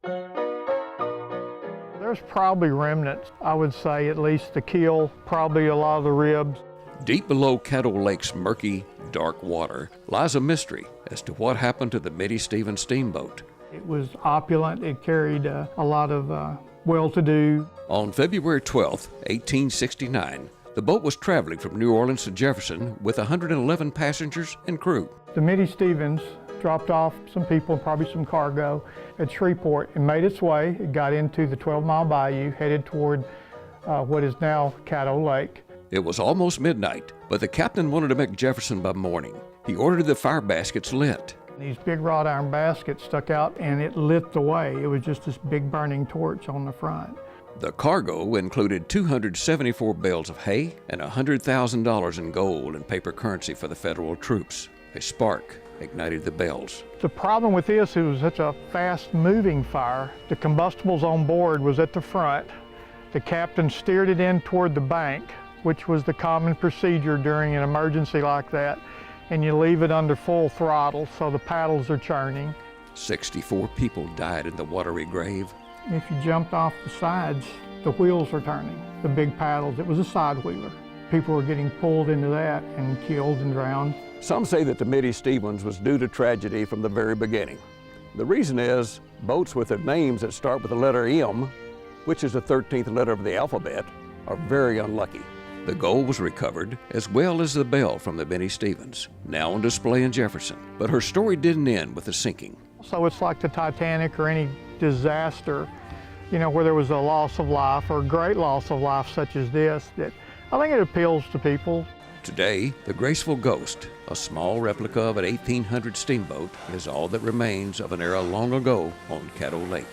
There's probably remnants. I would say at least the keel, probably a lot of the ribs. Deep below Caddo Lake's murky, dark water lies a mystery as to what happened to the Mitte Stevens steamboat. It was opulent. It carried a lot of well-to-do. On February 12, 1869, the boat was traveling from New Orleans to Jefferson with 111 passengers and crew. The Mitte Stevens dropped off some people, probably some cargo, at Shreveport and made its way. It got into the 12-mile bayou, headed toward what is now Caddo Lake. It was almost midnight, but the captain wanted to make Jefferson by morning. He ordered the fire baskets lit. These big wrought iron baskets stuck out and it lit the way. It was just this big burning torch on the front. The cargo included 274 bales of hay and $100,000 in gold and paper currency for the federal troops. A spark ignited the bells. The problem with this, it was such a fast-moving fire. The combustibles on board was at the front. The captain steered it in toward the bank, which was the common procedure during an emergency like that, and you leave it under full throttle so the paddles are churning. 64 people died in the watery grave. If you jumped off the sides, the wheels were turning, the big paddles. It was a side wheeler. People were getting pulled into that and killed and drowned. Some say that the Mitte Stevens was due to tragedy from the very beginning. The reason is boats with their names that start with the letter M, which is the 13th letter of the alphabet, are very unlucky. The gold was recovered, as well as the bell from the Mitte Stevens, now on display in Jefferson. But her story didn't end with the sinking. So it's like the Titanic or any disaster, you know, where there was a loss of life or a great loss of life such as this, that I think it appeals to people. Today, the graceful Ghost, a small replica of an 1800 steamboat, is all that remains of an era long ago on Caddo Lake.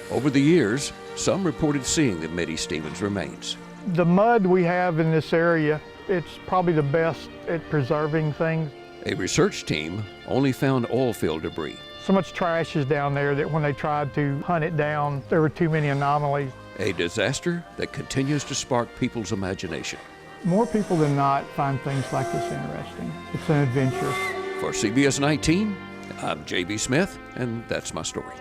Over the years, some reported seeing the Mitte Stevens remains. The mud we have in this area, it's probably the best at preserving things. A research team only found oil field debris. So much trash is down there that when they tried to hunt it down, there were too many anomalies. A disaster that continues to spark people's imagination. More people than not find things like this interesting. It's an adventure. For CBS 19, I'm J.B. Smith, and that's my story.